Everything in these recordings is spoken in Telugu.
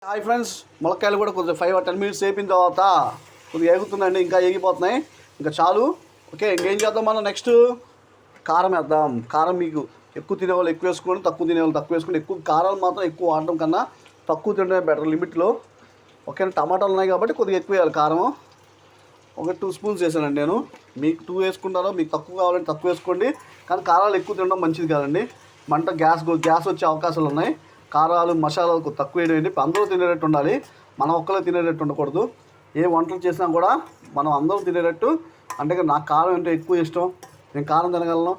హాయ్ ఫ్రెండ్స్, ములక్కాయలు కూడా కొద్దిగా 5 or 10 minutes వేపిన తర్వాత కొద్దిగా ఎగుతుందండి, ఇంకా ఎగిపోతున్నాయి, ఇంకా చాలు. ఓకే, ఇంకేం చేద్దాం మనం నెక్స్ట్ కారం వేద్దాం. కారం మీకు ఎక్కువ తినేవాళ్ళు ఎక్కువ వేసుకోండి, తక్కువ తినేవాళ్ళు తక్కువ వేసుకోండి. ఎక్కువ కారాలు మాత్రం ఎక్కువ వాడడం కన్నా తక్కువ తినడమే బెటర్ లిమిట్లో. ఓకే, టమాటాలు ఉన్నాయి కాబట్టి కొద్దిగా ఎక్కువ వేయాలి కారం. ఒక 2 spoons వేసానండి నేను. మీకు 2 వేసుకుంటారో, మీకు తక్కువ కావాలంటే తక్కువ వేసుకోండి, కానీ కారాలు ఎక్కువ తినడం మంచిది కాదండి. మంట గ్యాస్ వచ్చే అవకాశాలు ఉన్నాయి. కారాలు మసాలాలు తక్కువ వేయండి. అందరూ తినేటట్టు ఉండాలి, మనం ఒక్కరే తినేటట్టు ఉండకూడదు. ఏ వంటలు చేసినా కూడా మనం అందరూ తినేటట్టు. అంటే నాకు కారం అంటే ఎక్కువ ఇష్టం, నేను కారం తినగలను.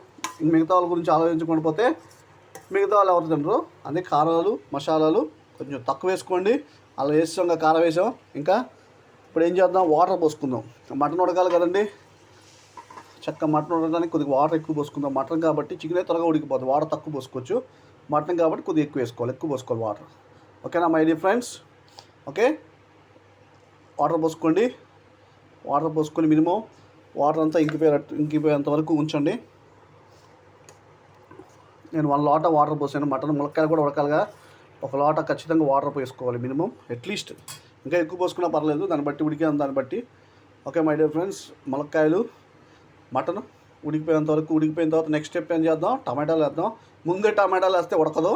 మిగతా వాళ్ళ గురించి ఆలోచించకుండా పోతే మిగతా వాళ్ళు ఎవరు తినరు. అదే కారాలు మసాలాలు కొంచెం తక్కువ వేసుకోండి. అలా వేసాం, కారం వేసాం. ఇంకా ఇప్పుడు ఏం చేద్దాం, వాటర్ పోసుకుందాం. మటన్ ఉడకాలి కదండి, మటన్ ఉడకడానికి కొద్దిగా వాటర్ ఎక్కువ పోసుకుందాం. మటన్ కాబట్టి చికెన్ అయితే త్వరగా ఉడికిపోతుంది, వాటర్ తక్కువ పోసుకోవచ్చు. మటన్ కాబట్టి కొద్దిగా ఎక్కువ పోసుకోవాలి వాటర్. ఓకేనా my dear friends? Okay, water పోసుకోండి. వాటర్ పోసుకొని మినిమం వాటర్ అంతా ఇంకిపోయేంత వరకు ఉంచండి. నేను 1 లోటా వాటర్ పోసాను. మటన్ ములక్కాయలు కూడా ఉడకాలిగా, 1 లోటా ఖచ్చితంగా వాటర్ పోసుకోవాలి మినిమం, అట్లీస్ట్. ఇంకా ఎక్కువ పోసుకున్నా పర్లేదు, దాన్ని బట్టి దాన్ని బట్టి. ఓకే మై డియర్ ఫ్రెండ్స్, ములక్కాయలు మటన్ ఉడికిపోయిన తర్వాత నెక్స్ట్ స్టెప్ ఏం చేద్దాం, టమాటాలు వేద్దాం. ముందే టమాటాలు వేస్తే ఉడకదు,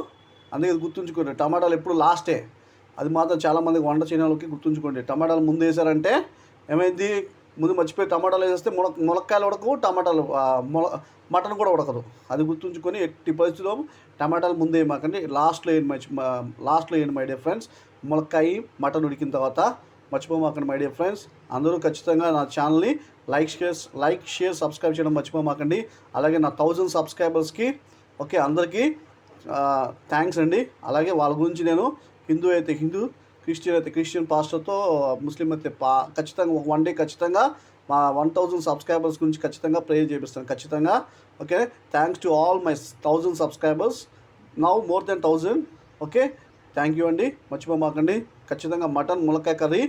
అందుకే గుర్తుంచుకోండి. టమాటాలు ఎప్పుడు లాస్టే, అది మాత్రం చాలామందికి వంట చేయని వాళ్ళకి గుర్తుంచుకోండి. టమాటాలు ముందు వేసారంటే ఏమైంది, ముందు మర్చిపోయి టమాటాలు వేస్తే ములక్కాయలు ఉడకవు, మటన్ కూడా ఉడకదు. అది గుర్తుంచుకొని ఎట్టి పరిస్థితిలో టమాటాలు ముందు వేయమాకండి, లాస్ట్లో వేయండి మై డియర్ ఫ్రెండ్స్. ములక్కాయ మటన్ ఉడికిన తర్వాత మర్చిపోమాకండి మై డియర్ ఫ్రెండ్స్. అందరూ ఖచ్చితంగా నా ఛానల్ని లైక్ షేర్ సబ్స్క్రైబ్ చేయడం మర్చిపోమాకండి. అలాగే నా 1000 సబ్స్క్రైబర్స్కి ఓకే అందరికీ థ్యాంక్స్ అండి. అలాగే వాళ్ళ గురించి నేను హిందూ అయితే హిందూ, క్రిస్టియన్ అయితే క్రిస్టియన్ పాస్టర్తో, ముస్లిం అయితే ఖచ్చితంగా ఒక 1 day ఖచ్చితంగా మా 1000 సబ్స్క్రైబర్స్ గురించి ఖచ్చితంగా ప్రేయర్ చేపిస్తాను ఖచ్చితంగా. Okay, thanks to all my 1000 subscribers, now more than 1000. Okay, thank you అండి. మర్చిపోమాకండి ఖచ్చితంగా మటన్ ములక్కాయ కర్రీ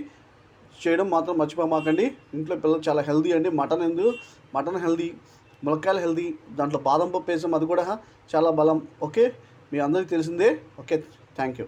చేయడం మాత్రం మర్చిపోమాకండి. ఇంట్లో పిల్లలు చాలా హెల్దీ అండి. మటన్ హెల్దీ, ములక్కాయలు హెల్దీ, దాంట్లో బాదం పప్పు వేసాం, అది కూడా చాలా బలం. ఓకే, మీ అందరికీ తెలిసిందే. Okay, thank you.